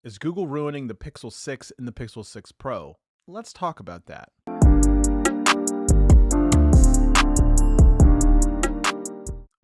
Is Google ruining the Pixel 6 and the Pixel 6 Pro? Let's talk about that.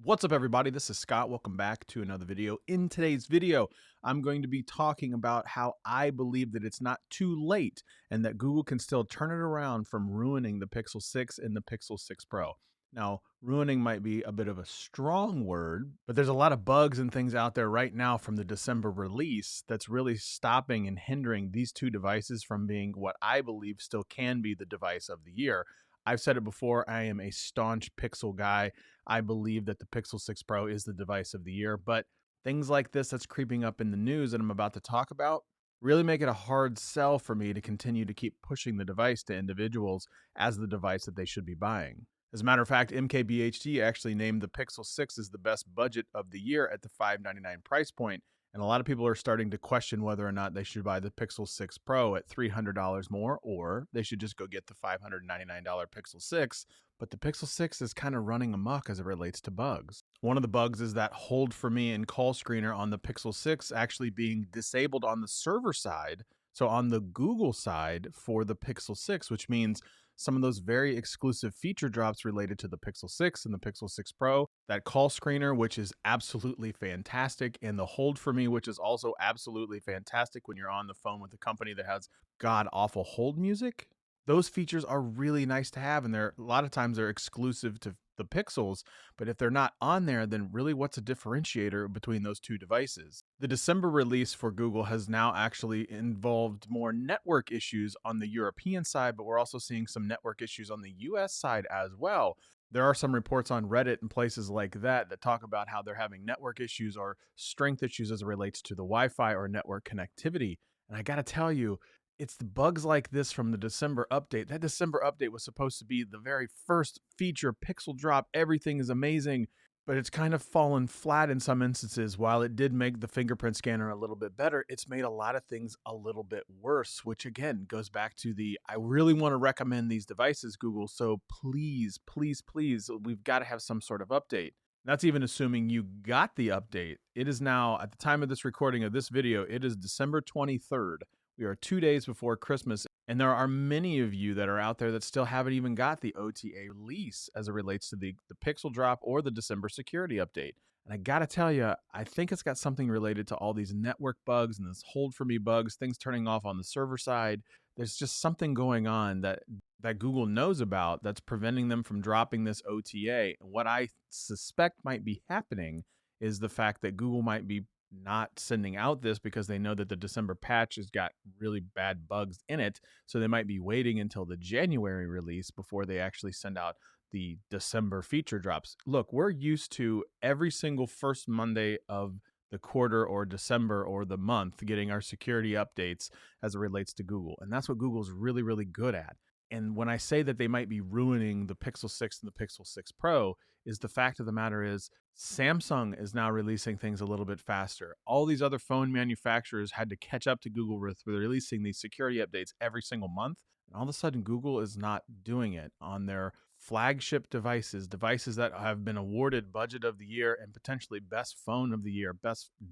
What's up, everybody? This is Scott. Welcome back to another video. In today's video, I'm going to be talking about how I believe that it's not too late and that Google can still turn it around from ruining the Pixel 6 and the Pixel 6 Pro. Now, ruining might be a bit of a strong word, but there's a lot of bugs and things out there right now from the December release that's really stopping and hindering these two devices from being what I believe still can be the device of the year. I've said it before, I am a staunch Pixel guy. I believe that the Pixel 6 Pro is the device of the year, but things like this that's creeping up in the news that I'm about to talk about really make it a hard sell for me to continue to keep pushing the device to individuals as the device that they should be buying. As a matter of fact, MKBHD actually named the Pixel 6 as the best budget of the year at the $599 price point, and a lot of people are starting to question whether or not they should buy the Pixel 6 Pro at $300 more, or they should just go get the $599 Pixel 6. But the Pixel 6 is kind of running amok as it relates to bugs. One of the bugs is that hold for me and call screener on the Pixel 6 actually being disabled on the server side, so on the Google side for the Pixel 6, which means some of those very exclusive feature drops related to the Pixel 6 and the Pixel 6 Pro, that call screener, which is absolutely fantastic, and the hold for me, which is also absolutely fantastic when you're on the phone with a company that has god-awful hold music. Those features are really nice to have, and a lot of times they're exclusive to the Pixels, but if they're not on there, then really what's a differentiator between those two devices? The December release for Google has now actually involved more network issues on the European side, but we're also seeing some network issues on the US side as well. There are some reports on Reddit and places like that that talk about how they're having network issues or strength issues as it relates to the Wi-Fi or network connectivity. And I gotta tell you, it's the bugs like this from the December update. That December update was supposed to be the very first feature pixel drop. Everything is amazing, but it's kind of fallen flat in some instances. While it did make the fingerprint scanner a little bit better, it's made a lot of things a little bit worse, which again goes back to I really want to recommend these devices, Google. So please, please, please, we've got to have some sort of update. That's even assuming you got the update. It is now, at the time of this recording of this video, it is December 23rd. We are 2 days before Christmas, and there are many of you that are out there that still haven't even got the OTA release as it relates to the Pixel drop or the December security update. And I gotta tell you, I think it's got something related to all these network bugs and this hold for me bugs, things turning off on the server side. There's just something going on that Google knows about that's preventing them from dropping this OTA. And what I suspect might be happening is the fact that Google might be not sending out this because they know that the December patch has got really bad bugs in it. So they might be waiting until the January release before they actually send out the December feature drops. Look, we're used to every single first Monday of the quarter or December or the month getting our security updates as it relates to Google. And that's what Google's really, really good at. And when I say that they might be ruining the Pixel 6 and the Pixel 6 Pro, is the fact of the matter is Samsung is now releasing things a little bit faster. All these other phone manufacturers had to catch up to Google with releasing these security updates every single month. And all of a sudden, Google is not doing it on their flagship devices that have been awarded budget of the year and potentially best phone of the year,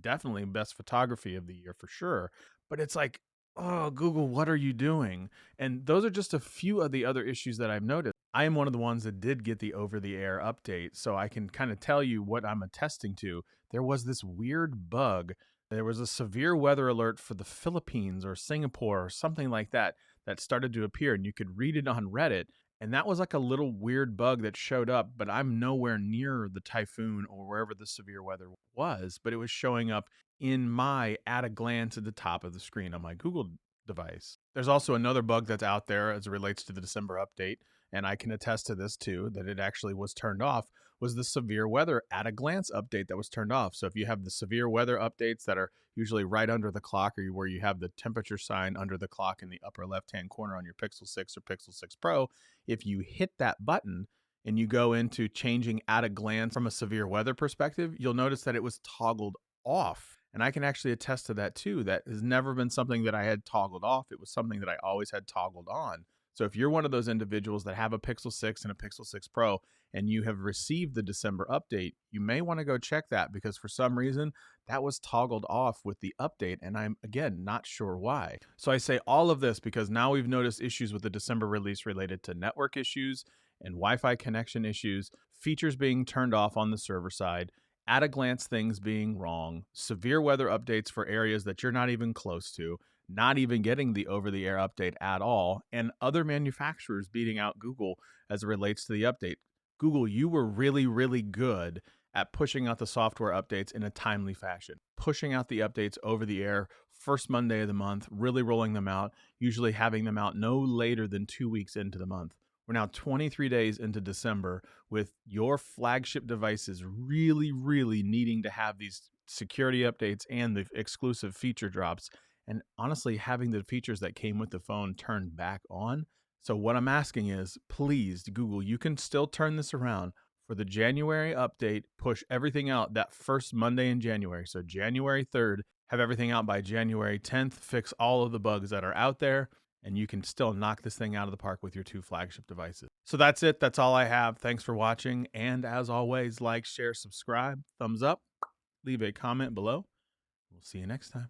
definitely best photography of the year for sure. But it's like, oh, Google, what are you doing? And those are just a few of the other issues that I've noticed. I am one of the ones that did get the over-the-air update, so I can kind of tell you what I'm attesting to. There was this weird bug. There was a severe weather alert for the Philippines or Singapore or something like that started to appear, and you could read it on Reddit. And that was like a little weird bug that showed up, but I'm nowhere near the typhoon or wherever the severe weather was, but it was showing up in my at a glance at the top of the screen on my Google device. There's also another bug that's out there as it relates to the December update, and I can attest to this too, that it actually was turned off, was the severe weather at a glance update that was turned off. So if you have the severe weather updates that are usually right under the clock, or where you have the temperature sign under the clock in the upper left-hand corner on your Pixel 6 or Pixel 6 Pro, if you hit that button and you go into changing at a glance from a severe weather perspective, you'll notice that it was toggled off. And I can actually attest to that too. That has never been something that I had toggled off. It was something that I always had toggled on. So if you're one of those individuals that have a Pixel 6 and a Pixel 6 Pro and you have received the December update, you may want to go check that, because for some reason that was toggled off with the update, and I'm, again, not sure why. So I say all of this because now we've noticed issues with the December release related to network issues and Wi-Fi connection issues, features being turned off on the server side, at a glance things being wrong, severe weather updates for areas that you're not even close to, not even getting the over-the-air update at all, and other manufacturers beating out Google as it relates to the update. Google, you were really, really good at pushing out the software updates in a timely fashion, pushing out the updates over the air first Monday of the month, really rolling them out, usually having them out no later than 2 weeks into the month. We're now 23 days into December with your flagship devices really, really needing to have these security updates and the exclusive feature drops, and honestly having the features that came with the phone turned back on. So what I'm asking is, please, Google, you can still turn this around. For the January update, push everything out that first Monday in January. So January 3rd, have everything out by January 10th, fix all of the bugs that are out there, and you can still knock this thing out of the park with your two flagship devices. So that's it. That's all I have. Thanks for watching. And as always, like, share, subscribe, thumbs up, leave a comment below. We'll see you next time.